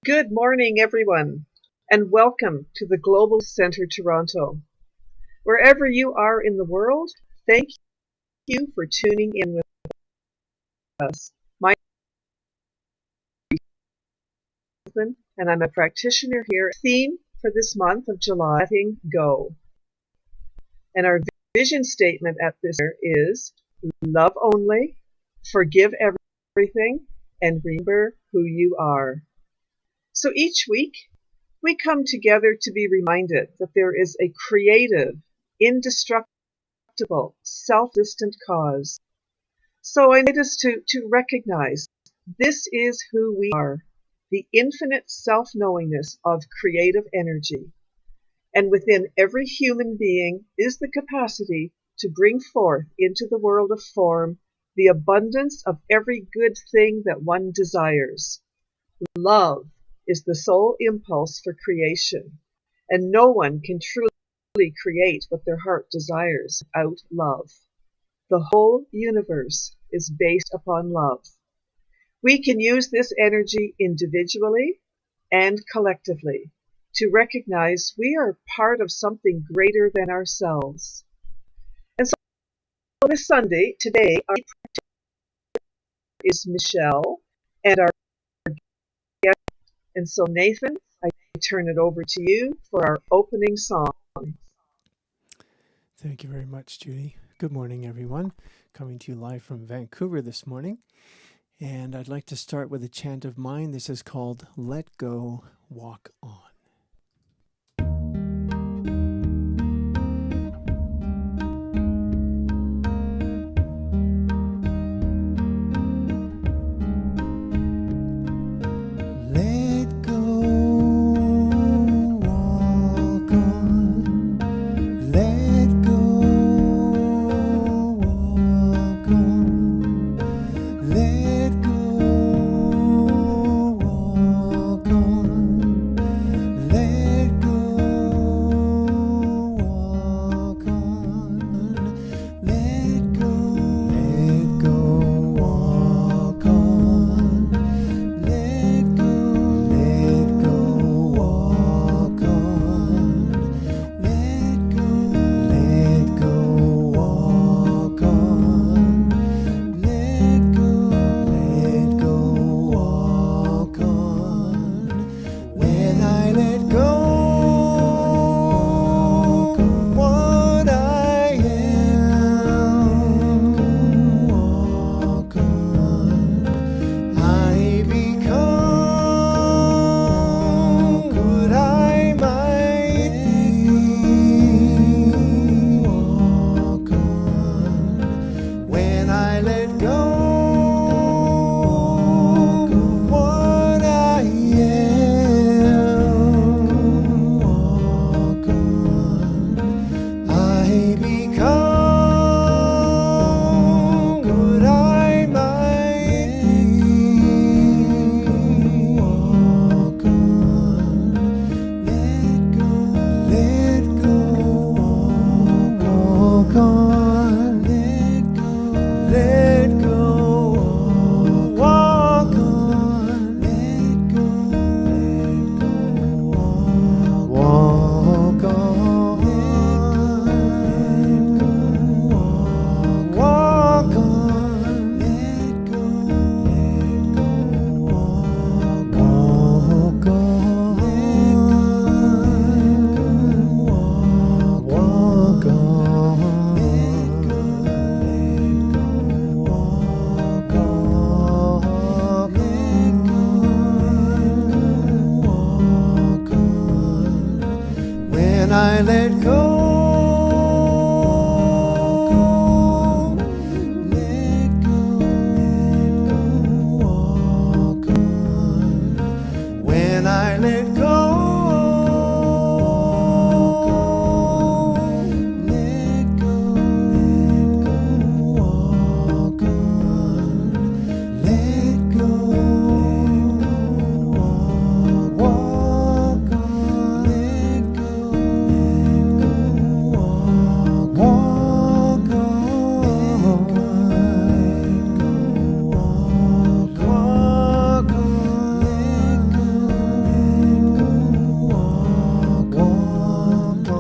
Good morning, everyone, and welcome to the Global Centre Toronto. Wherever you are in the world, thank you for tuning in with us. My name is Ethan, and I'm a practitioner here. The theme for this month of July, letting go. And our vision statement at this year is love only, forgive everything, and remember who you are. So each week, we come together to be reminded that there is a creative, indestructible, self-distant cause. So I need us to recognize this is who we are, the infinite self-knowingness of creative energy. And within every human being is the capacity to bring forth into the world of form the abundance of every good thing that one desires. Love is the sole impulse for creation, and no one can truly create what their heart desires without love. The whole universe is based upon love. We can use this energy individually and collectively to recognize we are part of something greater than ourselves. And so this Sunday, today, our is Michelle, and our guest. And so, Nathan, I turn it over to you for our opening song. Thank you very much, Judy. Good morning, everyone. Coming to you live from Vancouver this morning. And I'd like to start with a chant of mine. This is called Let Go, Walk On. I let go, let go, walk on. When I let go, let go, walk on. Let go, walk on. Let go, walk on. Walk on. Let go, walk on.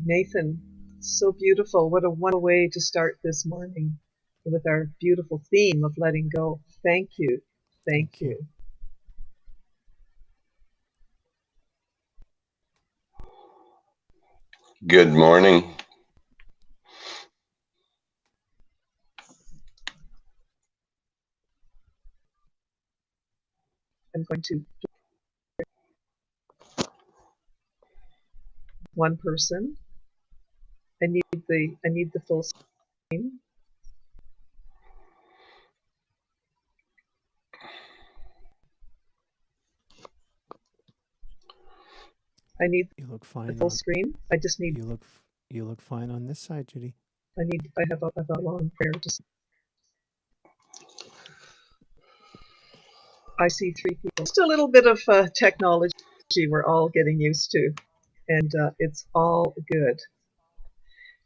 Nathan, so beautiful. What a wonderful way to start this morning with our beautiful theme of letting go. Thank you. Thank Thank you. you. Good morning. I'm going to one person. I need the full screen. I need You look the fine full on. screen. I just need You look fine on this side, Judy. I have a long prayer to say. I see 3 people. Just a little bit of technology we're all getting used to, and it's all good.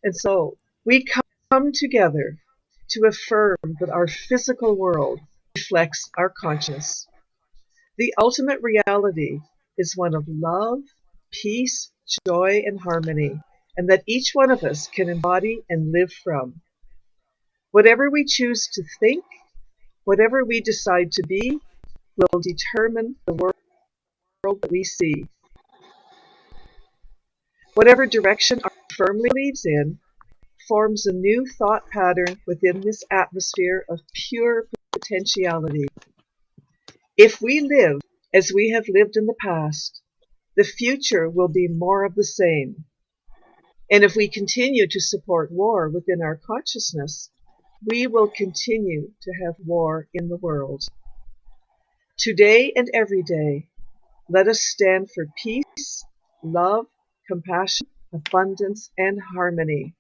And so we come together to affirm that our physical world reflects our consciousness. The ultimate reality is one of love, peace, joy, and harmony, and that each one of us can embody and live from. Whatever we choose to think, whatever we decide to be, will determine the world that we see. Whatever direction our firmly believes in forms a new thought pattern within this atmosphere of pure potentiality. If we live as we have lived in the past, the future will be more of the same. And if we continue to support war within our consciousness, we will continue to have war in the world. Today and every day, let us stand for peace, love, compassion, abundance, and harmony.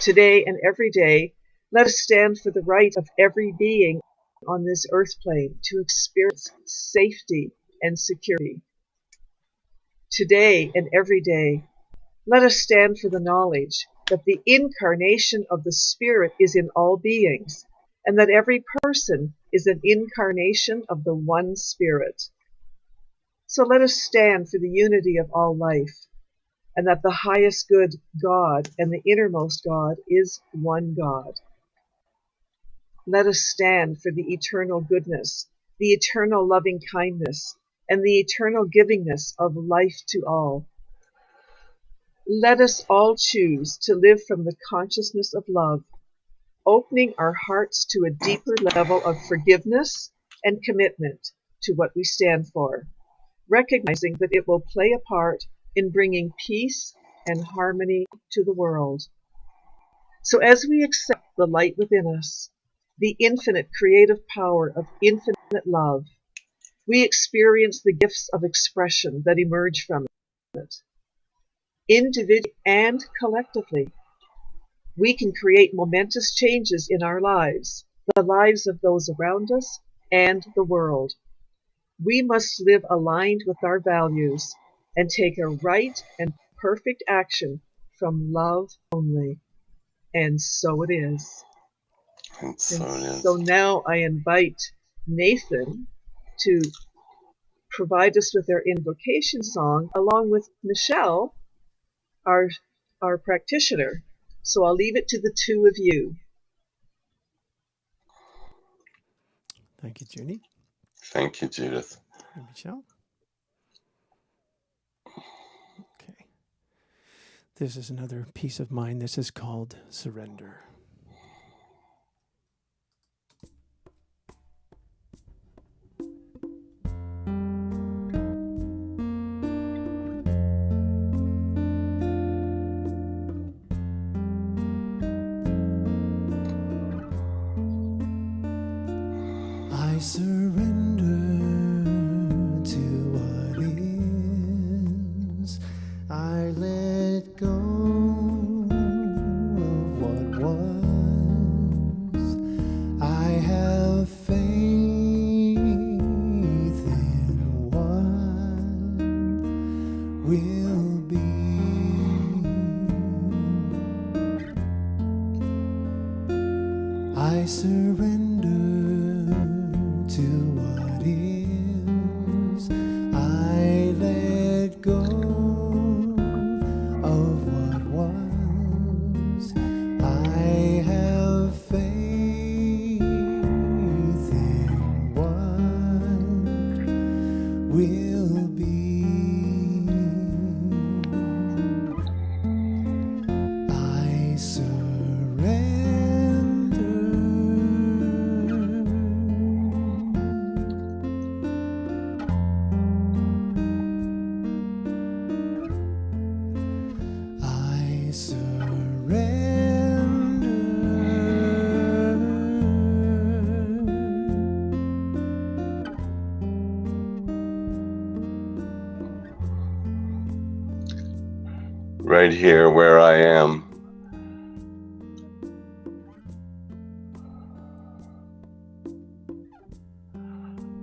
Today and every day, let us stand for the right of every being on this earth plane to experience safety and security. Today and every day, let us stand for the knowledge that the incarnation of the Spirit is in all beings, and that every person is an incarnation of the one Spirit. So let us stand for the unity of all life, and that the highest good, God, and the innermost God is one God. Let us stand for the eternal goodness, the eternal loving kindness, and the eternal givingness of life to all. Let us all choose to live from the consciousness of love, opening our hearts to a deeper level of forgiveness and commitment to what we stand for, recognizing that it will play a part in bringing peace and harmony to the world. So as we accept the light within us, the infinite creative power of infinite love, we experience the gifts of expression that emerge from it. Individually and collectively, we can create momentous changes in our lives, the lives of those around us, and the world. We must live aligned with our values and take a right and perfect action from love only. And so it is. And so And it so is. now I invite Nathan to provide us with their invocation song, along with Michelle, our practitioner. So I'll leave it to the two of you. Thank you, Judy. Thank you, Judith. Hey, Michelle. Okay. This is another piece of mine. This is called Surrender. I surrender to what is. I let go of what was. I have faith in what will be. I surrender to what is. I let go of what was. I have faith in what will be. I surrender. I surrender. Right here where I am.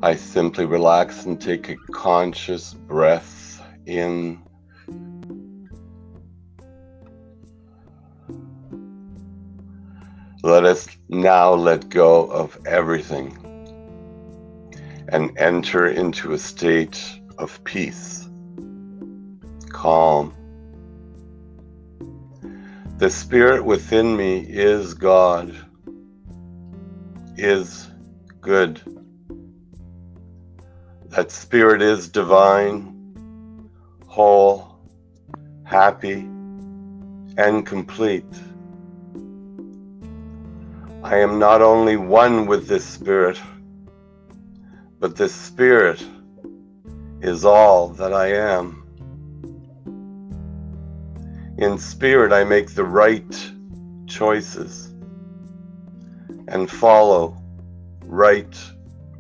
I simply relax and take a conscious breath in. Let us now let go of everything and enter into a state of peace, calm. The spirit within me is God, is good. That spirit is divine, whole, happy, and complete. I am not only one with this spirit, but this spirit is all that I am. In spirit, I make the right choices and follow right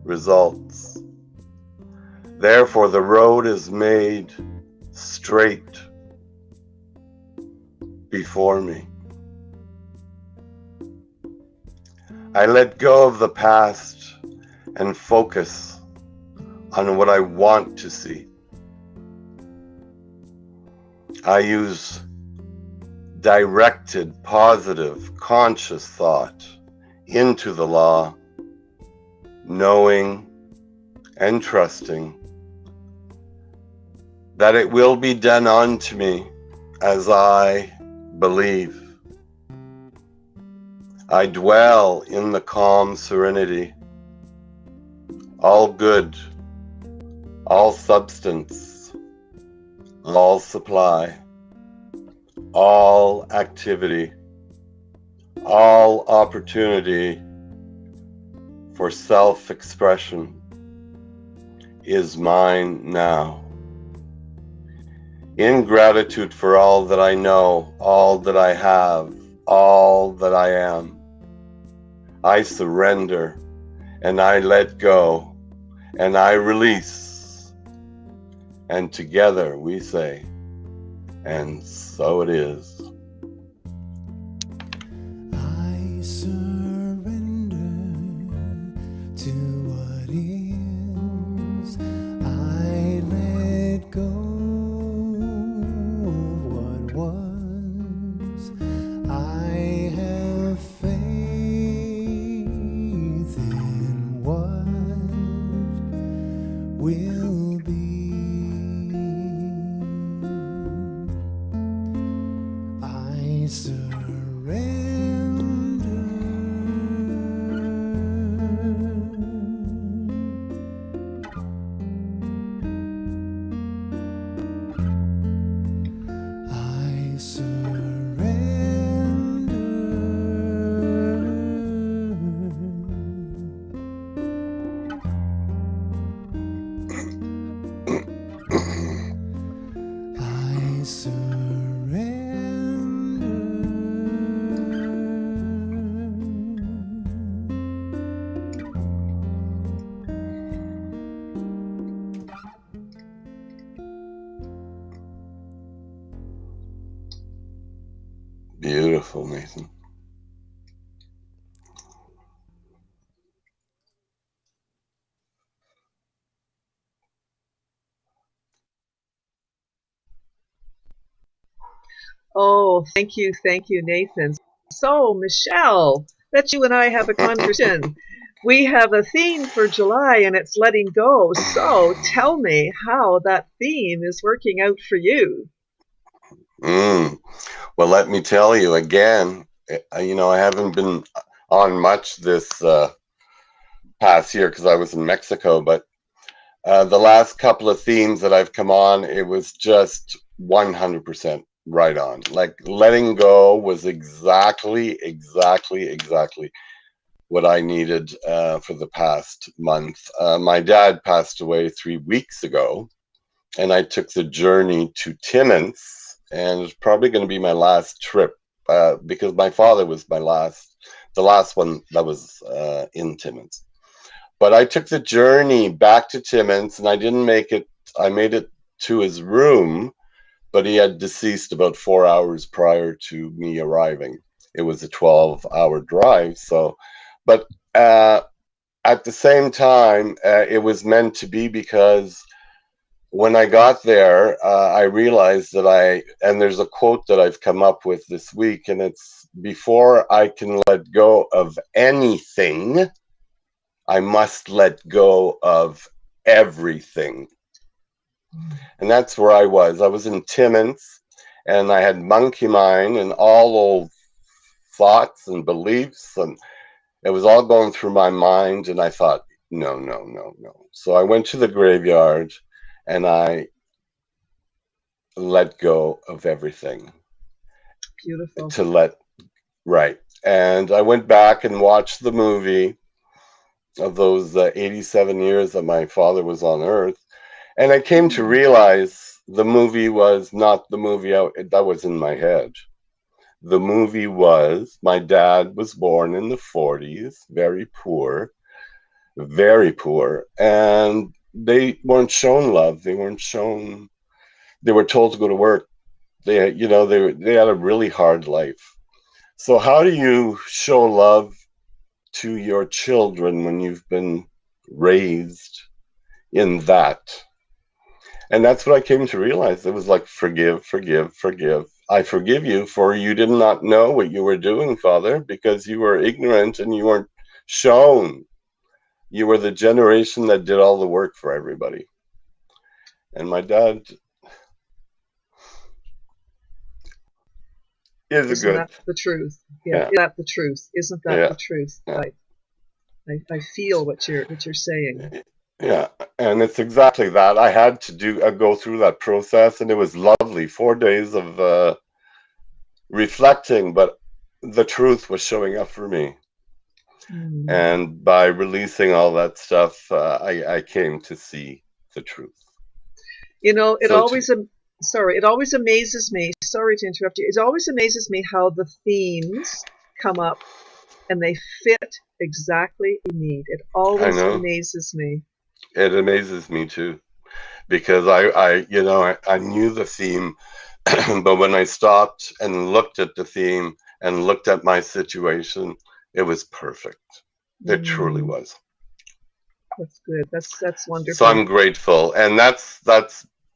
results. Therefore, the road is made straight before me. I let go of the past and focus on what I want to see. I use directed, positive, conscious thought into the law, knowing and trusting that it will be done unto me as I believe. I dwell in the calm serenity, all good, all substance, all supply, all activity, all opportunity for self-expression is mine now. In gratitude for all that I know, all that I have, all that I am, I surrender and I let go and I release. And together we say, and so it is. I surrender to what is. I let go of what was. I have faith in what will be. I surrender. beautiful, Nathan. Oh, thank you, Nathan. So, Michelle, that you and I have a conversation. We have a theme for July and it's letting go. So, tell me how that theme is working out for you. Well, let me tell you again, I haven't been on much this past year because I was in Mexico, but the last couple of themes that I've come on, it was just 100% right on. Like letting go was exactly what I needed for the past month. My dad passed away 3 weeks ago, and I took the journey to Timmins, and it's probably going to be my last trip because my father was the last one that was in Timmins. But I took the journey back to Timmins, and I didn't make it. I made it to his room, but he had deceased about 4 hours prior to me arriving. It was a 12-hour drive. So, but at the same time, it was meant to be because when I got there, I realized and there's a quote that I've come up with this week, and it's, before I can let go of anything, I must let go of everything. And that's where I was. I was in Timmins, and I had monkey mind and all old thoughts and beliefs, and it was all going through my mind, and I thought, no, no, no, no. So I went to the graveyard, and I let go of everything. Beautiful. Right. And I went back and watched the movie of those 87 years that my father was on Earth. And I came to realize the movie was not the movie that was in my head. The movie was, my dad was born in the 40s, very poor, and they weren't shown love. They were told to go to work. They had a really hard life. So how do you show love to your children when you've been raised in that? And that's what I came to realize. It was like, forgive, forgive, forgive. I forgive you, for you did not know what you were doing, Father, because you were ignorant and you weren't shown. You were the generation that did all the work for everybody. And my dad is Isn't good. that the truth? Yeah, Yeah. isn't that the truth? Isn't that Yeah. the truth? Yeah. I feel what you're saying. Yeah, and it's exactly that. I had to go through that process, and it was lovely. 4 days of reflecting, but the truth was showing up for me. And by releasing all that stuff, I came to see the truth. It always it always amazes me. Sorry to interrupt you. It always amazes me how the themes come up and they fit exactly what you need. It always amazes me. It amazes me too, because I knew the theme, but when I stopped and looked at the theme and looked at my situation, it was perfect. It truly was. That's good. That's wonderful. So I'm grateful, and that's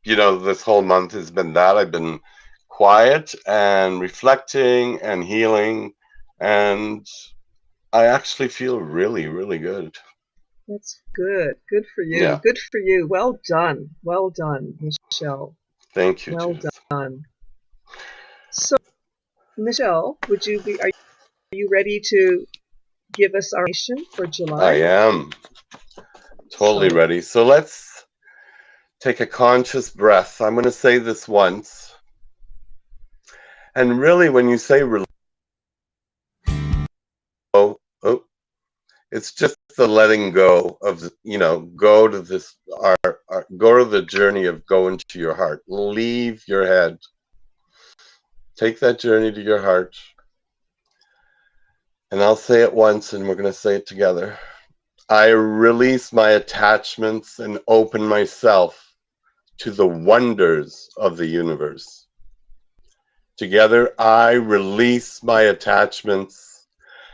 this whole month has been that. I've been quiet and reflecting and healing, and I actually feel really, really good. That's good. Good for you. Yeah. Good for you. Well done. Well done, Michelle. Thank you. Well Judith. done. So, Michelle, are you ready to give us our mission for July? I am totally ready. So let's take a conscious breath. I'm going to say this once. And really, when you say it's just the letting go of, go to the journey of going to your heart. Leave your head. Take that journey to your heart. And I'll say it once, and we're going to say it together. I release my attachments and open myself to the wonders of the universe. Together, I release my attachments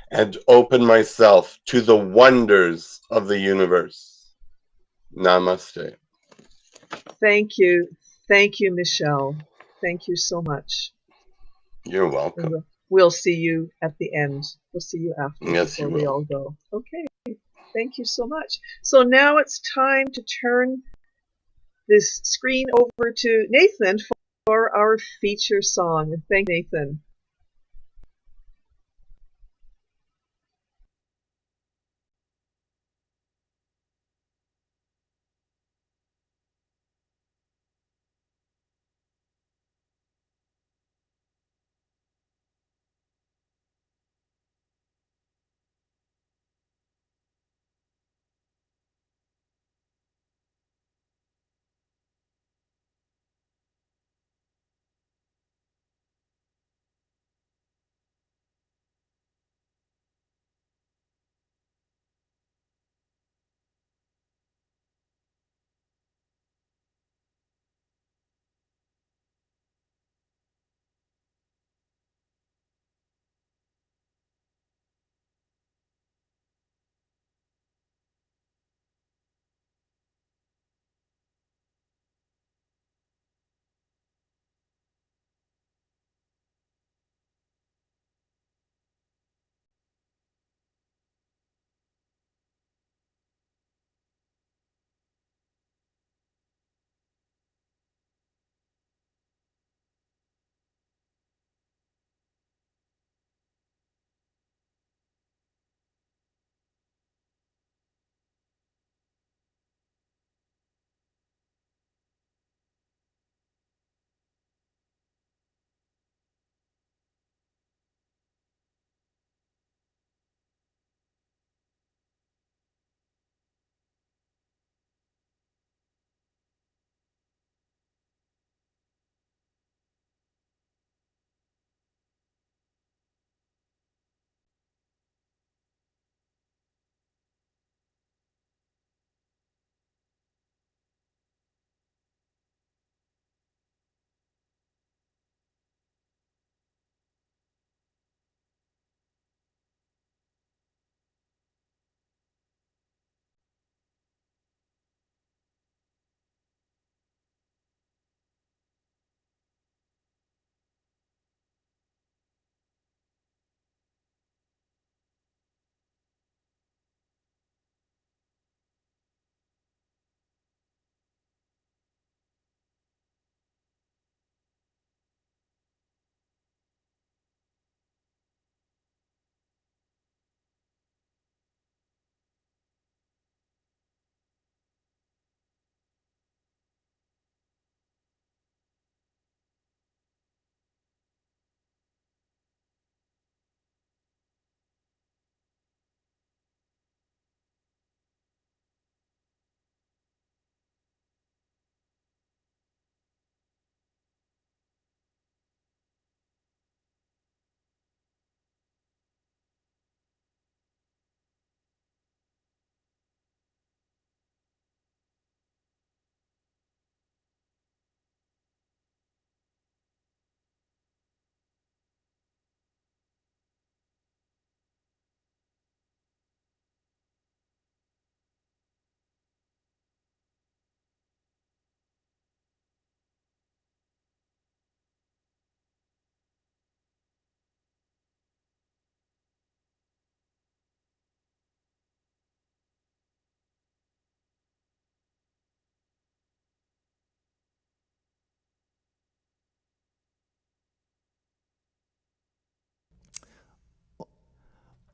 and open myself to the wonders of the universe. Namaste. Thank you. Thank you, Michelle. Thank you so much. You're welcome. And we'll see you at the end. We'll see you after, Yes, before you we will. all go. Okay. Thank you so much. So now it's time to turn this screen over to Nathan for our feature song. Thank you, Nathan.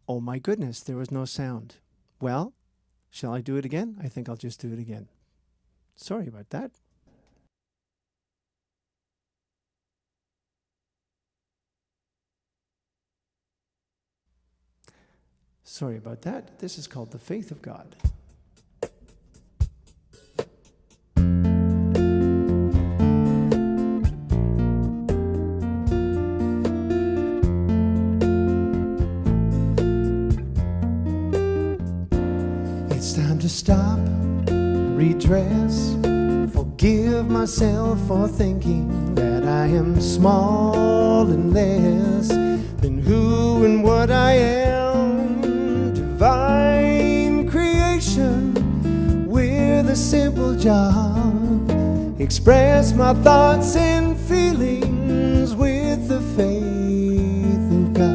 Oh my goodness, there was no sound. Well, shall I do it again? I think I'll just do it again. Sorry about that. Sorry about that. This is called the faith of God. It's time to stop, redress, forget Forgive myself for thinking that I am small and less than who and what I am. Divine creation with a simple job. Express my thoughts and feelings with the faith of God.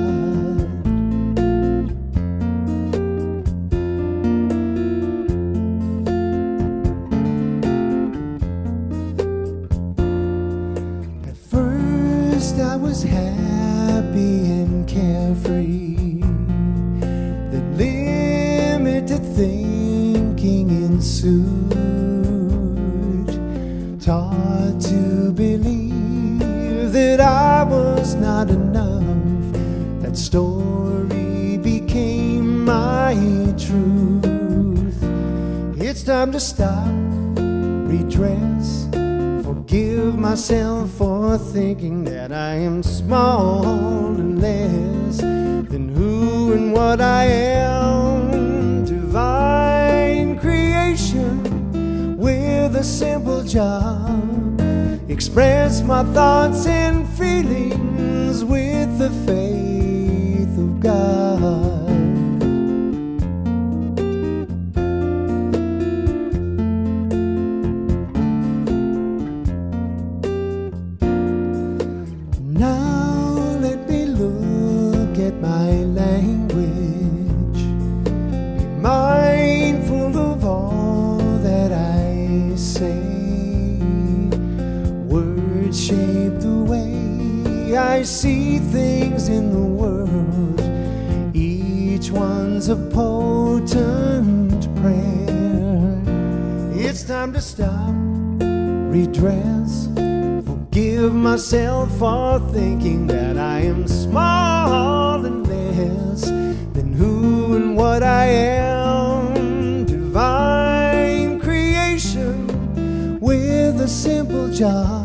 At first I was happy and carefree. Then limited thinking ensued. Taught to believe that I was not enough. That story became my truth. It's time to stop, redress, forgive myself for thinking that I am small and less than who and what I am. Divine creation with a simple job. Express my thoughts and feelings with the faith of God. Now let me look at my language. Be mindful of all that I say. Words shape the way I see things in the world. Each one's a potent prayer. It's time to stop, redress, forgive myself for thinking that I am small and less than who and what I am. Divine creation with a simple job.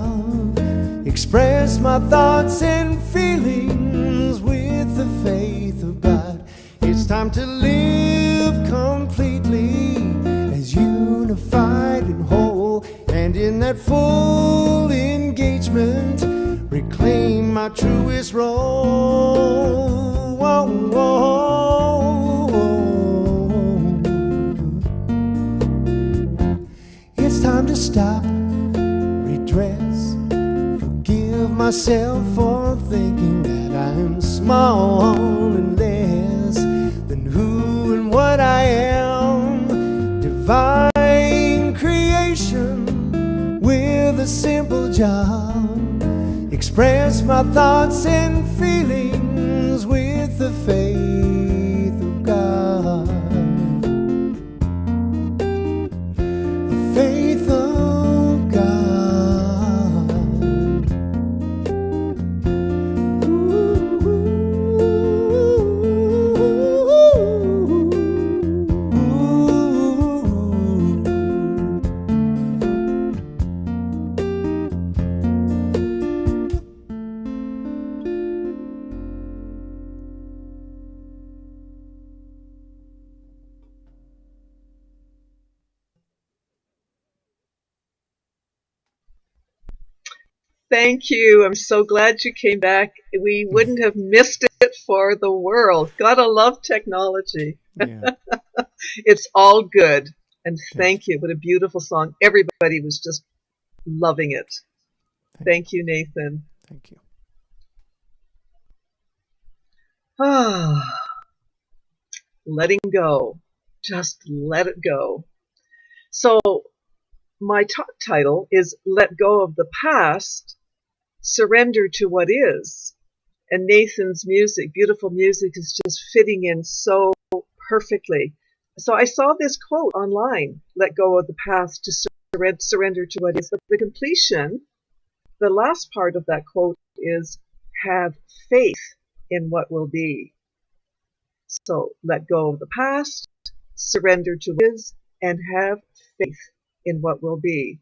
Express my thoughts and feelings with the faith of God. It's time to live completely as unified and whole, and in that full engagement reclaim my truest role. Whoa, whoa. It's time to stop, redress, forgive myself for thinking that I'm small and less than who and what I am. Divine creation with a simple job. Express my thoughts and feelings with the faith of God. The faith of God. Ooh. Thank you. I'm so glad you came back. We wouldn't have missed it for the world. Gotta love technology. Yeah, It's all good. And thank thank you. What a beautiful song. Everybody was just loving it. Thank you, Nathan. Thank you. Ah, letting go. Just let it go. So my talk title is Let Go of the Past, Surrender to What Is. And Nathan's music, beautiful music, is just fitting in so perfectly. So I saw this quote online, let go of the past to surrender to what is. But the completion, the last part of that quote is, have faith in what will be. So let go of the past, surrender to what is, and have faith in what will be.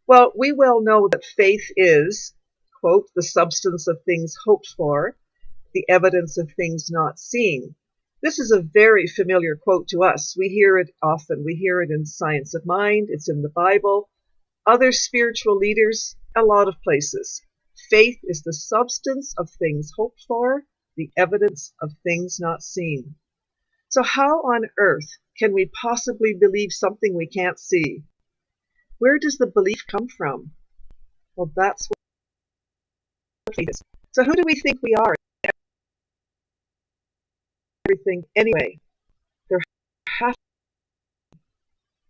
Well, we well know that faith is, quote, the substance of things hoped for, the evidence of things not seen. This is a very familiar quote to us. We hear it often. We hear it in Science of Mind. It's in the Bible. Other spiritual leaders, a lot of places. Faith is the substance of things hoped for, the evidence of things not seen. So how on earth can we possibly believe something we can't see? Where does the belief come from? Well, that's what faith is. So who do we think we are? Everything anyway.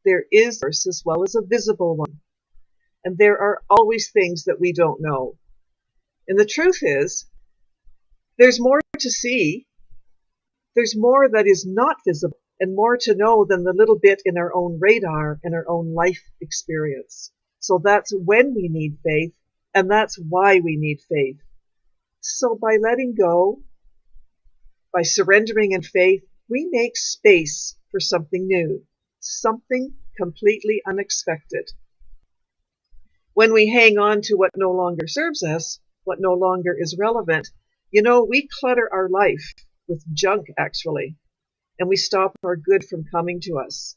There is a source as well as a visible one. And there are always things that we don't know. And the truth is, there's more to see. There's more that is not visible and more to know than the little bit in our own radar and our own life experience. So that's when we need faith, and that's why we need faith. So by letting go, by surrendering in faith, we make space for something new, something completely unexpected. When we hang on to what no longer serves us, what no longer is relevant, we clutter our life with junk, actually, and we stop our good from coming to us.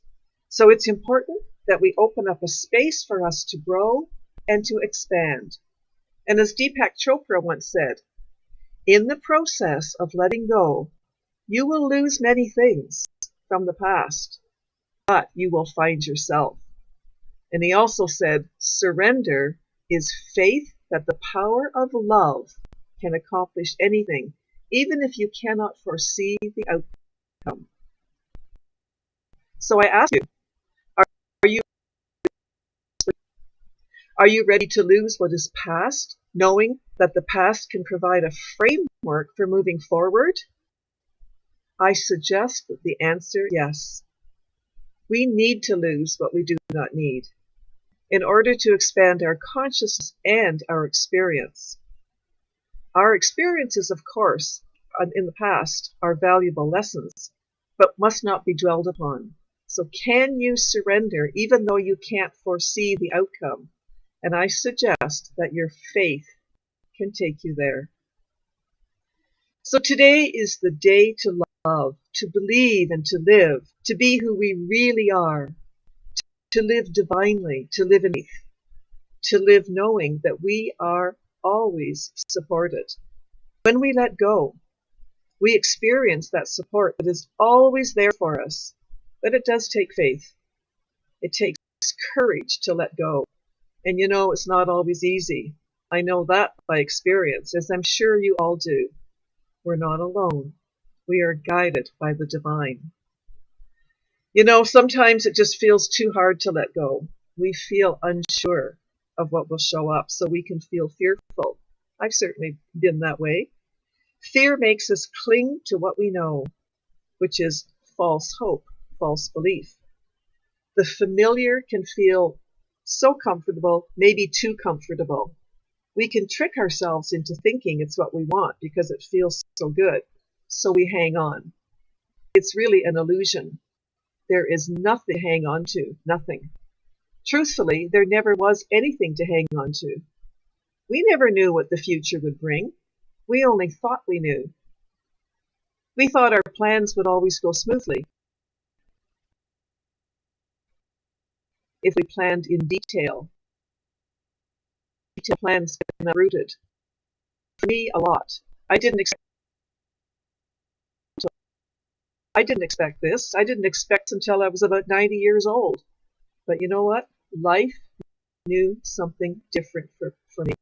So it's important that we open up a space for us to grow and to expand. And as Deepak Chopra once said, in the process of letting go, you will lose many things from the past, but you will find yourself. And he also said, surrender is faith that the power of love can accomplish anything, even if you cannot foresee the outcome. So I ask you, are you ready to lose what is past, knowing that the past can provide a framework for moving forward? I suggest that the answer is yes. We need to lose what we do not need in order to expand our consciousness and our experience. Our experiences, of course, in the past are valuable lessons, but must not be dwelled upon. So can you surrender even though you can't foresee the outcome? And I suggest that your faith can take you there. So today is the day to love, to believe and to live, to be who we really are, to live divinely, to live in faith, to live knowing that we are always supported. When we let go, we experience that support that is always there for us. But it does take faith. It takes courage to let go. And it's not always easy. I know that by experience, as I'm sure you all do. We're not alone. We are guided by the divine. Sometimes it just feels too hard to let go. We feel unsure of what will show up, so we can feel fearful. I've certainly been that way. Fear makes us cling to what we know, which is false hope, false belief. The familiar can feel so comfortable, maybe too comfortable. We can trick ourselves into thinking it's what we want because it feels so good, so we hang on. It's really an illusion. There is nothing to hang on to, nothing. Truthfully, there never was anything to hang on to. We never knew what the future would bring. We only thought we knew. We thought our plans would always go smoothly if we planned in detail. Detailed plans get uprooted. For me, a lot. I didn't expect this. I didn't expect until I was about 90 years old. But you know what? Life knew something different for me.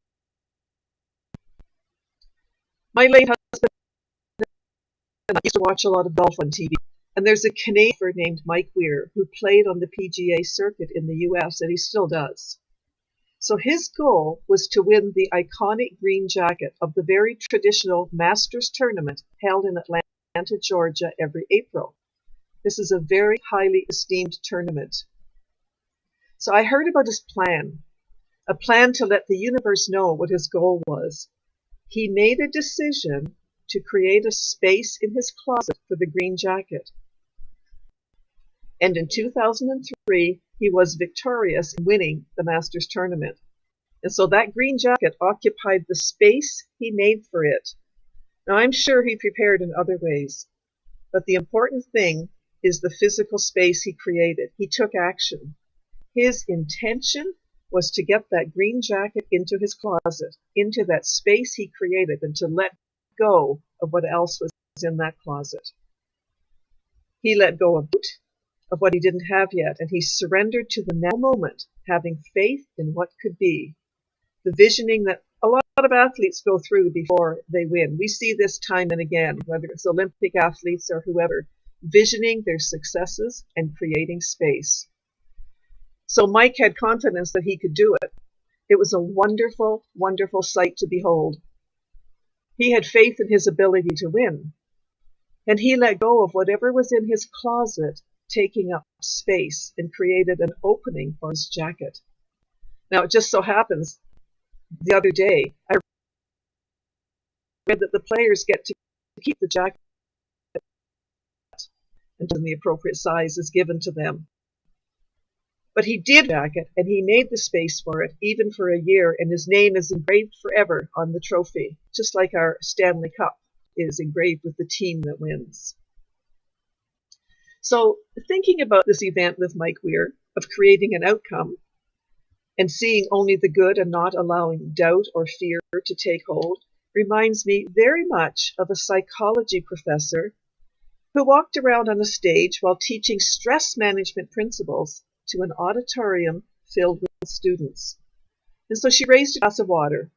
My late husband and I used to watch a lot of golf on TV. And there's a Canadian named Mike Weir who played on the PGA circuit in the US, and he still does. So his goal was to win the iconic green jacket of the very traditional Masters tournament held in Atlanta, Georgia every April. This is a very highly esteemed tournament. So I heard about his plan, a plan to let the universe know what his goal was. He made a decision to create a space in his closet for the green jacket. And in 2003, he was victorious in winning the Masters tournament. And so that green jacket occupied the space he made for it. Now, I'm sure he prepared in other ways, but the important thing is the physical space he created. He took action. His intention was to get that green jacket into his closet, into that space he created, and to let go of what else was in that closet. He let go of what he didn't have yet, and he surrendered to the now moment, having faith in what could be. The visioning that a lot of athletes go through before they win. We see this time and again, whether it's Olympic athletes or whoever, visioning their successes and creating space. So Mike had confidence that he could do it. It was a wonderful, wonderful sight to behold. He had faith in his ability to win, and he let go of whatever was in his closet, taking up space, and created an opening for his jacket. Now, it just so happens, the other day, I read that the players get to keep the jacket until the appropriate size is given to them. But he did the jacket, and he made the space for it, even for a year, and his name is engraved forever on the trophy, just like our Stanley Cup is engraved with the team that wins. So, thinking about this event with Mike Weir, of creating an outcome, and seeing only the good and not allowing doubt or fear to take hold, reminds me very much of a psychology professor who walked around on a stage while teaching stress management principles to an auditorium filled with students. And so she raised a glass of water.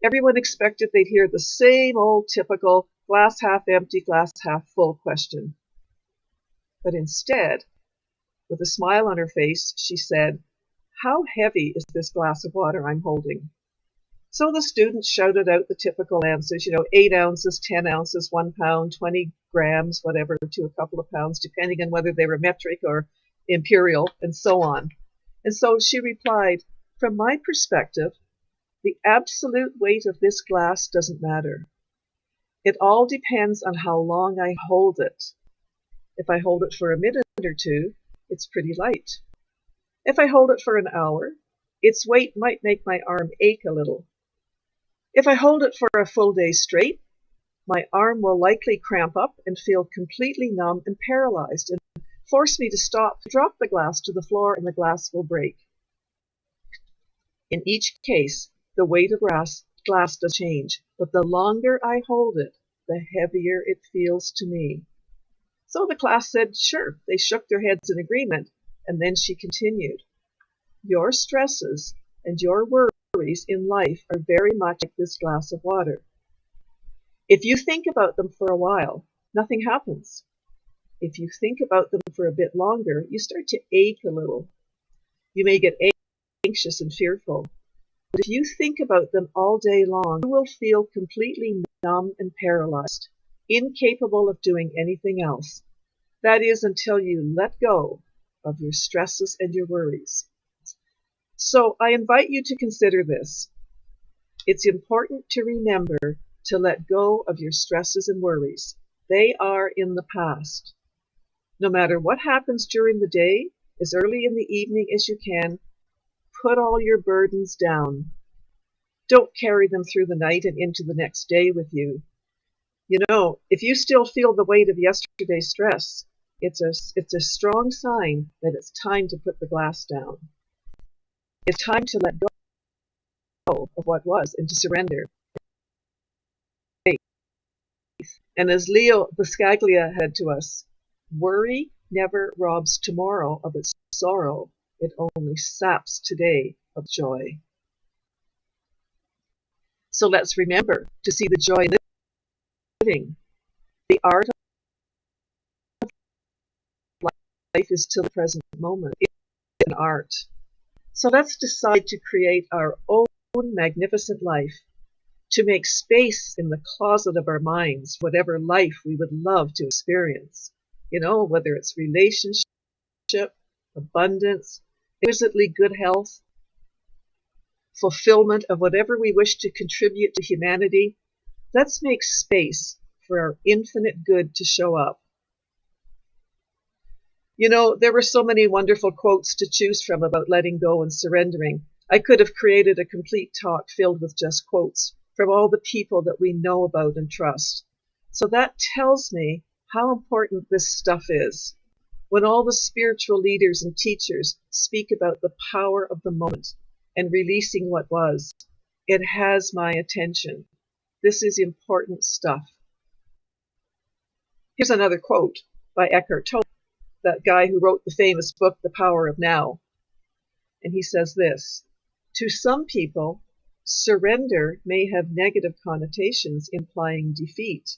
Everyone expected they'd hear the same old typical glass half empty, glass half full question. But instead, with a smile on her face, she said, "How heavy is this glass of water I'm holding?" So the students shouted out the typical answers, 8 ounces, 10 ounces, 1 pound, 20 grams, whatever, to a couple of pounds, depending on whether they were metric or imperial, and so on. And so she replied, "From my perspective, the absolute weight of this glass doesn't matter. It all depends on how long I hold it. If I hold it for a minute or two, it's pretty light. If I hold it for an hour, its weight might make my arm ache a little. If I hold it for a full day straight, my arm will likely cramp up and feel completely numb and paralyzed and force me to stop, drop the glass to the floor, and the glass will break. In each case, the weight of glass does change, but the longer I hold it, the heavier it feels to me." So the class said, sure. They shook their heads in agreement, and then she continued, "Your stresses and your worries in life are very much like this glass of water. If you think about them for a while, nothing happens. If you think about them for a bit longer, you start to ache a little. You may get anxious and fearful. But if you think about them all day long, you will feel completely numb and paralyzed, incapable of doing anything else. That is, until you let go of your stresses and your worries." So I invite you to consider this. It's important to remember to let go of your stresses and worries. They are in the past. No matter what happens during the day, as early in the evening as you can, put all your burdens down. Don't carry them through the night and into the next day with you. If you still feel the weight of yesterday's stress, it's a strong sign that it's time to put the glass down. It's time to let go of what was and to surrender. And as Leo Buscaglia had to us, worry never robs tomorrow of its sorrow. It only saps today of joy. So let's remember to see the joy in living. The art of life is till the present moment. It's an art. So let's decide to create our own magnificent life, to make space in the closet of our minds, whatever life we would love to experience. Whether it's relationship, abundance, exquisitely good health, fulfillment of whatever we wish to contribute to humanity. Let's make space for our infinite good to show up. There were so many wonderful quotes to choose from about letting go and surrendering. I could have created a complete talk filled with just quotes from all the people that we know about and trust. So that tells me how important this stuff is. When all the spiritual leaders and teachers speak about the power of the moment, and releasing what was. It has my attention. This is important stuff. Here's another quote by Eckhart Tolle, that guy who wrote the famous book, The Power of Now. And he says this: to some people, surrender may have negative connotations implying defeat,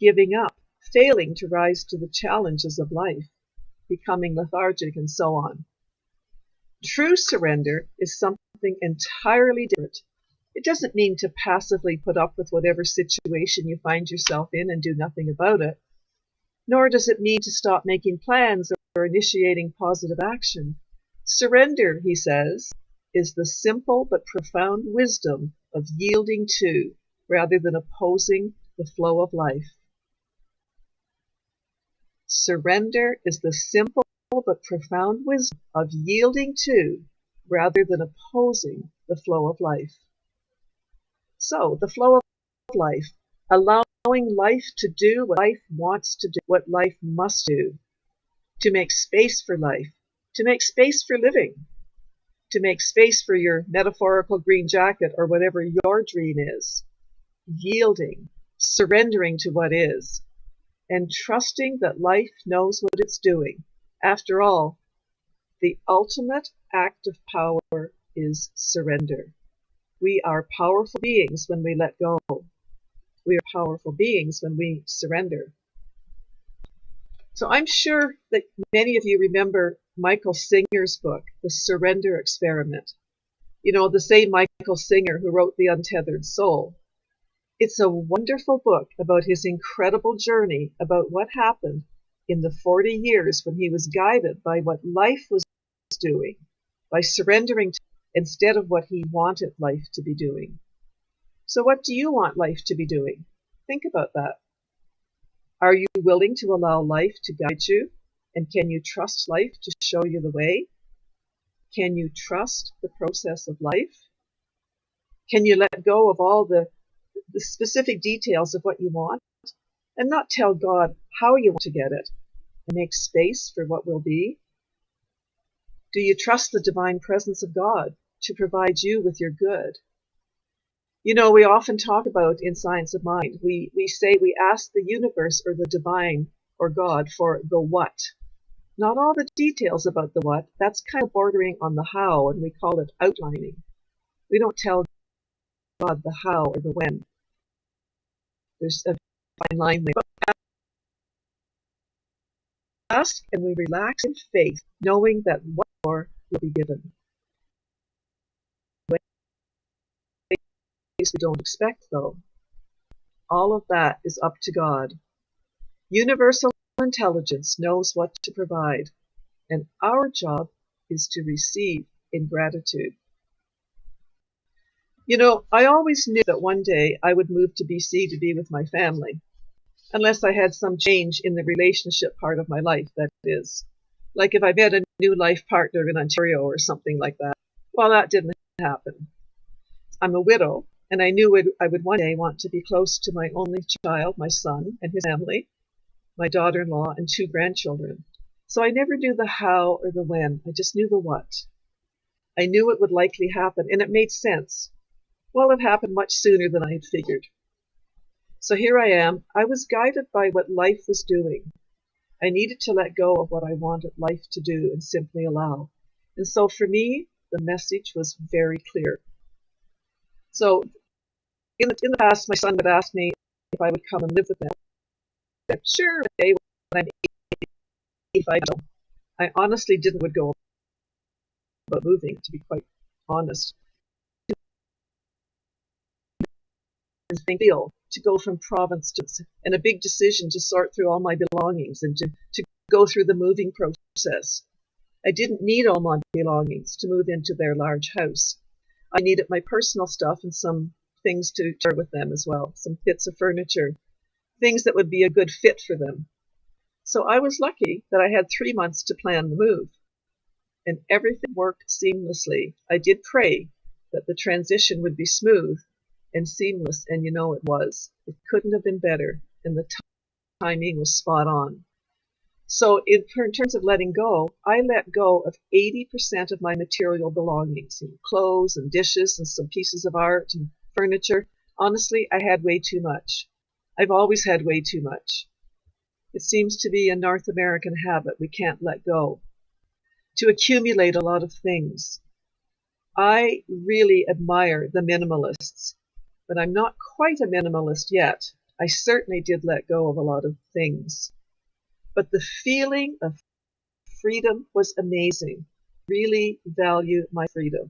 giving up, failing to rise to the challenges of life, becoming lethargic, and so on. True surrender is something entirely different. It doesn't mean to passively put up with whatever situation you find yourself in and do nothing about it. Nor does it mean to stop making plans or initiating positive action. Surrender, he says, is the simple but profound wisdom of yielding to, rather than opposing, the flow of life. Surrender is the simple but profound wisdom of yielding to, rather than opposing, the flow of life. So, the flow of life, allowing life to do what life wants to do, what life must do, to make space for life, to make space for living, to make space for your metaphorical green jacket or whatever your dream is. Yielding, surrendering to what is, and trusting that life knows what it's doing. After all, the ultimate act of power is surrender. We are powerful beings when we let go. We are powerful beings when we surrender. So I'm sure that many of you remember Michael Singer's book, The Surrender Experiment. You know, the same Michael Singer who wrote The Untethered Soul. It's a wonderful book about his incredible journey, about what happened in the 40 years when he was guided by what life was doing, by surrendering to instead of what he wanted life to be doing. So what do you want life to be doing? Think about that. Are you willing to allow life to guide you? And can you trust life to show you the way? Can you trust the process of life? Can you let go of all the specific details of what you want and not tell God how you want to get it and make space for what will be? Do you trust the divine presence of God to provide you with your good? You know, we often talk about in Science of Mind, we say we ask the universe or the divine or God for the what. Not all the details about the what. That's kind of bordering on the how, and we call it outlining. We don't tell God the how or the when. There's a fine line there. But we ask and we relax in faith, knowing that what more will be given. We don't expect, though. All of that is up to God. Universal intelligence knows what to provide, and our job is to receive in gratitude. You know, I always knew that one day I would move to BC to be with my family, unless I had some change in the relationship part of my life, that is. Like if I met a new life partner in Ontario or something like that. Well, that didn't happen. I'm a widow, and I knew I would one day want to be close to my only child, my son, and his family, my daughter-in-law, and 2 grandchildren. So I never knew the how or the when. I just knew the what. I knew it would likely happen, and it made sense. Well, it happened much sooner than I had figured. So here I am. I was guided by what life was doing. I needed to let go of what I wanted life to do and simply allow. And so for me, the message was very clear. So in the past, my son would ask me if I would come and live with them. I said, sure, okay, when I'm 85. I honestly didn't would go about moving, to be quite honest. To go from province to, and a big decision to sort through all my belongings and to go through the moving process. I didn't need all my belongings to move into their large house. I needed my personal stuff and some things to share with them as well, some bits of furniture, things that would be a good fit for them. So I was lucky that I had 3 months to plan the move, and everything worked seamlessly. I did pray that the transition would be smooth and seamless, and you know it was. It couldn't have been better, and the timing was spot on. So in terms of letting go, I let go of 80% of my material belongings, clothes and dishes and some pieces of art and furniture. Honestly, I had way too much. I've always had way too much. It seems to be a North American habit we can't let go, to accumulate a lot of things. I really admire the minimalists, but I'm not quite a minimalist yet. I certainly did let go of a lot of things. But the feeling of freedom was amazing. Really value my freedom.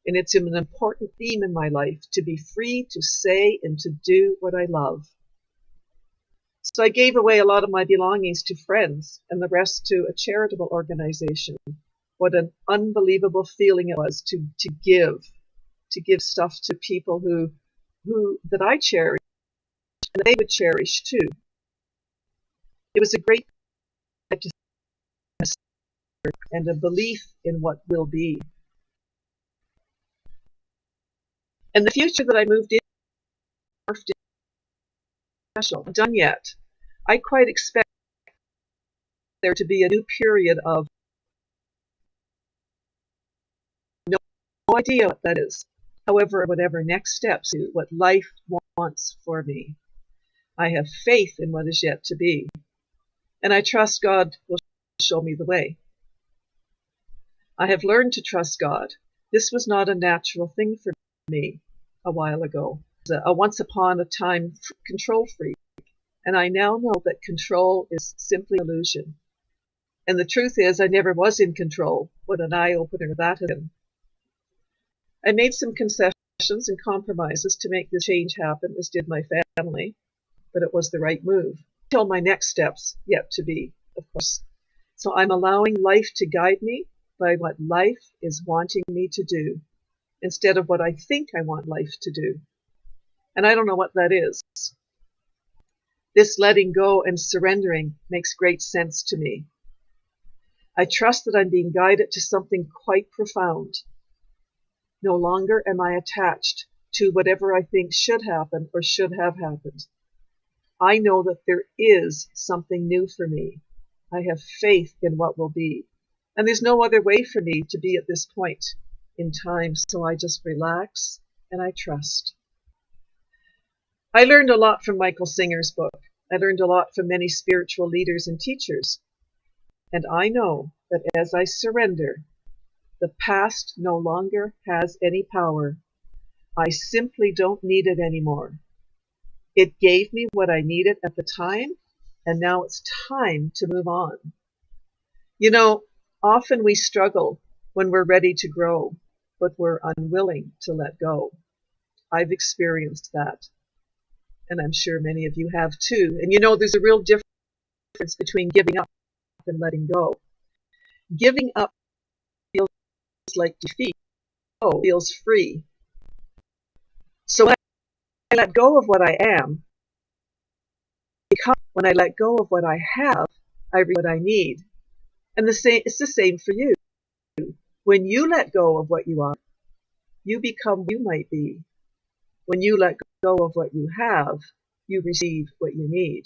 And it's an important theme in my life, to be free to say and to do what I love. So I gave away a lot of my belongings to friends and the rest to a charitable organization. What an unbelievable feeling it was to give stuff to people who that I cherish and they would cherish too. It was a great and a belief in what will be. And the future that I moved in morphed special. Not done yet. I quite expect there to be a new period of no idea what that is. However, whatever next steps to what life wants for me. I have faith in what is yet to be. And I trust God will show me the way. I have learned to trust God. This was not a natural thing for me a while ago. A once upon a time control freak. And I now know that control is simply illusion. And the truth is, I never was in control. What an eye-opener that has been. I made some concessions and compromises to make this change happen, as did my family. But it was the right move. Till my next steps yet to be, of course. So I'm allowing life to guide me by what life is wanting me to do, instead of what I think I want life to do. And I don't know what that is. This letting go and surrendering makes great sense to me. I trust that I'm being guided to something quite profound. No longer am I attached to whatever I think should happen or should have happened. I know that there is something new for me. I have faith in what will be. And there's no other way for me to be at this point in time, so I just relax and I trust. I learned a lot from Michael Singer's book. I learned a lot from many spiritual leaders and teachers. And I know that as I surrender, the past no longer has any power. I simply don't need it anymore. It gave me what I needed at the time, and now it's time to move on. You know, often we struggle when we're ready to grow, but we're unwilling to let go. I've experienced that, and I'm sure many of you have too. And you know, there's a real difference between giving up and letting go. Giving up feels like defeat. Oh, feels free. So when I let go of what I am, because when I let go of what I have, I reach what I need. And it's the same for you. When you let go of what you are, you become what you might be. When you let go of what you have, you receive what you need.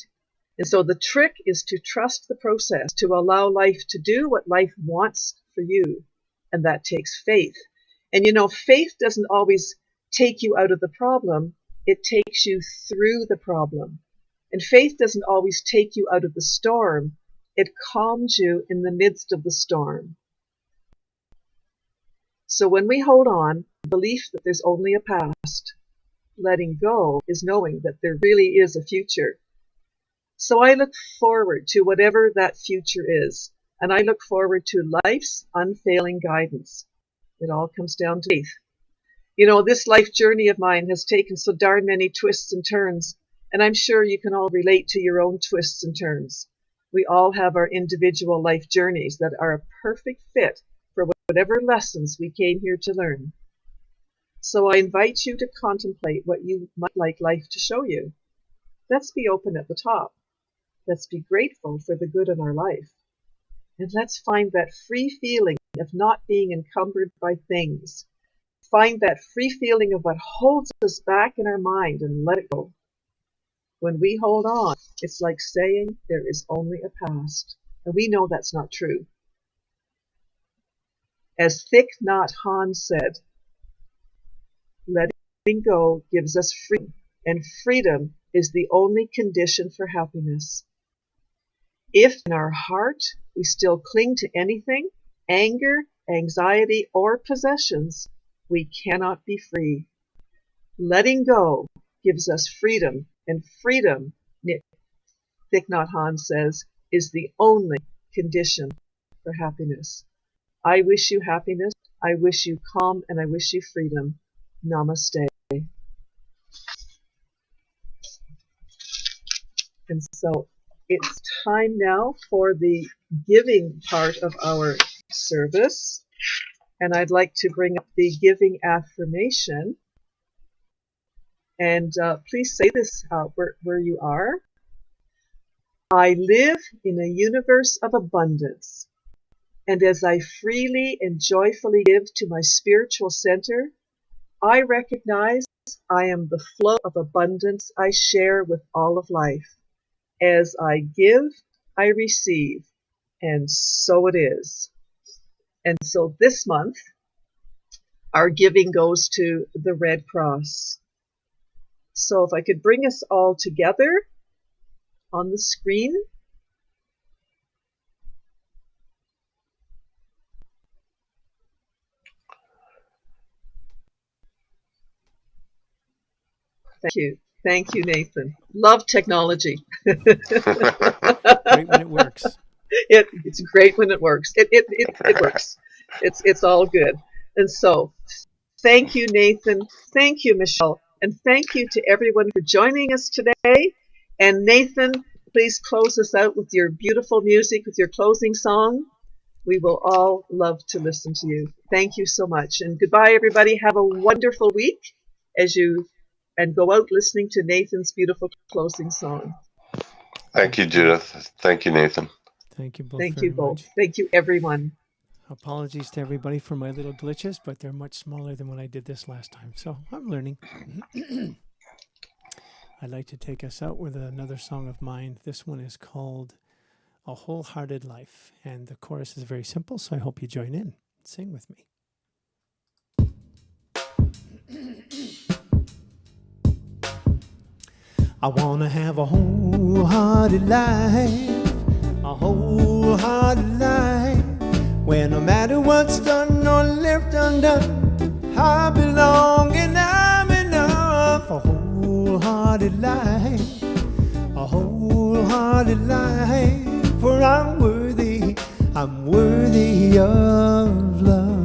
And so the trick is to trust the process, to allow life to do what life wants for you. And that takes faith. And you know, faith doesn't always take you out of the problem. It takes you through the problem. And faith doesn't always take you out of the storm. It calms you in the midst of the storm. So when we hold on, belief that there's only a past, letting go is knowing that there really is a future. So I look forward to whatever that future is, and I look forward to life's unfailing guidance. It all comes down to faith. You know, this life journey of mine has taken so darn many twists and turns, and I'm sure you can all relate to your own twists and turns. We all have our individual life journeys that are a perfect fit for whatever lessons we came here to learn. So I invite you to contemplate what you might like life to show you. Let's be open at the top. Let's be grateful for the good in our life. And let's find that free feeling of not being encumbered by things. Find that free feeling of what holds us back in our mind and let it go. When we hold on, it's like saying there is only a past. And we know that's not true. As Thich Nhat Hanh said, letting go gives us freedom, and freedom is the only condition for happiness. If in our heart we still cling to anything, anger, anxiety, or possessions, we cannot be free. Letting go gives us freedom, and freedom, Thich Nhat Hanh says, is the only condition for happiness. I wish you happiness, I wish you calm, and I wish you freedom. Namaste. And so it's time now for the giving part of our service. And I'd like to bring up the giving affirmation. And please say this where you are. I live in a universe of abundance. And as I freely and joyfully give to my spiritual center, I recognize I am the flow of abundance I share with all of life. As I give, I receive, and so it is. And so this month, our giving goes to the Red Cross. So if I could bring us all together on the screen. Thank you. Thank you, Nathan. Love technology. Great when it works. It's great when it works. It works. It's all good. And so, thank you, Nathan. Thank you, Michelle. And thank you to everyone for joining us today. And Nathan, please close us out with your beautiful music, with your closing song. We will all love to listen to you. Thank you so much. And goodbye, everybody. Have a wonderful week and go out listening to Nathan's beautiful closing song. Thank you, Judith. Thank you, Nathan. Thank you both. Thank you both. Much. Thank you, everyone. Apologies to everybody for my little glitches, but they're much smaller than when I did this last time. So I'm learning. I'd like to take us out with another song of mine. This one is called A Wholehearted Life. And the chorus is very simple, so I hope you join in. Sing with me. I want to have a wholehearted life, a wholehearted life, where no matter what's done or left undone, I belong and I'm enough. A wholehearted life, a wholehearted life, for I'm worthy of love.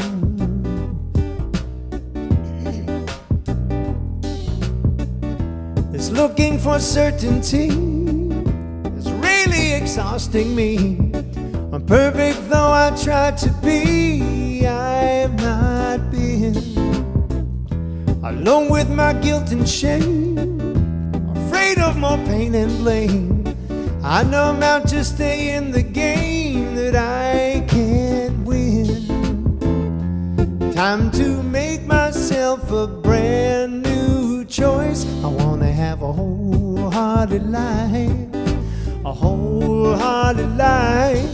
This looking for certainty is really exhausting me. I'm perfect though I try to be, I've not been. Alone with my guilt and shame, afraid of more pain and blame. I know I'm out to stay in the game that I can't win. Time to make myself a brand new choice. I want to have a wholehearted life, a wholehearted life,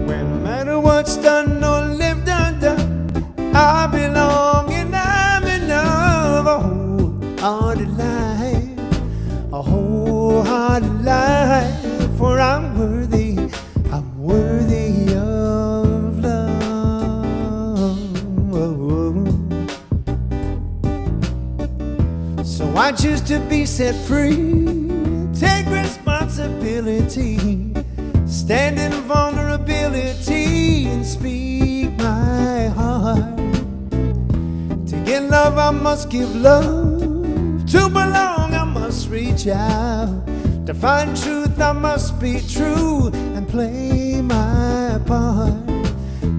where no matter what's done or lived undone, I belong and I'm enough. A wholehearted life, a wholehearted life, for I'm worthy of love. So I choose to be set free, take responsibility, stand in vulnerability and speak my heart. To get love I must give love, to belong I must reach out, to find truth I must be true and play my part.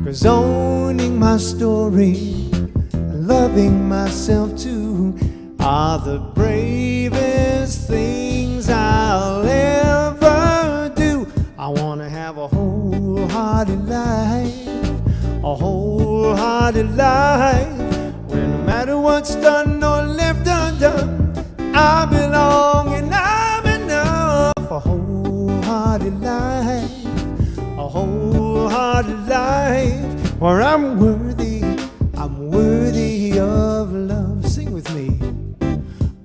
'Cause owning my story and loving myself too are the bravest things I'll ever do. I want to have a wholehearted life, a wholehearted life, where no matter what's done or left undone, I belong and I'm enough. A wholehearted life, a wholehearted For I'm worthy of love. Sing with me.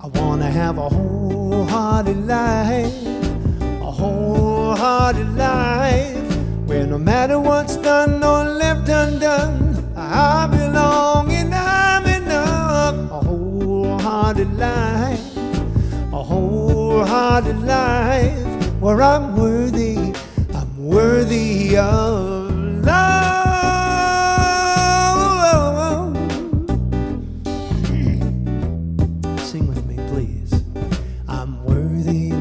I want to have a wholehearted life, a wholehearted life, where no matter what's done or left undone, I belong and I'm enough. A wholehearted life, a wholehearted life, where I'm worthy of love. Sing with me, please. I'm worthy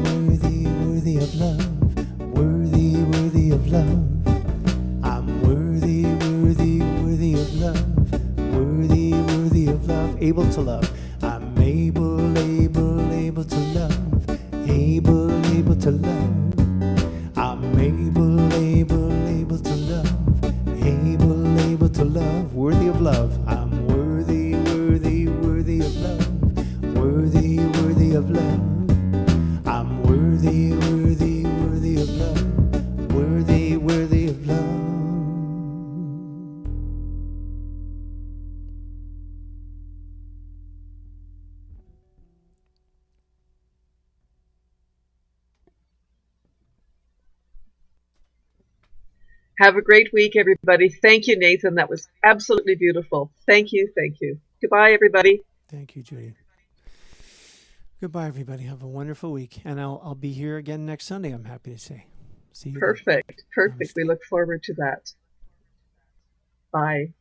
of love, worthy of love. I'm worthy of love, worthy of love, able to love. I'm able to love, able to love. I'm able to love, able to love, worthy of love. I'm worthy of love, worthy of love. I'm worthy of love, worthy of love. Have a great week, everybody. Thank you, Nathan. That was absolutely beautiful. Thank you. Thank you. Goodbye, everybody. Thank you, Judy. Goodbye, everybody. Have a wonderful week. And I'll be here again next Sunday, I'm happy to say. See you then. Perfect. Perfect. We look forward to that. Bye.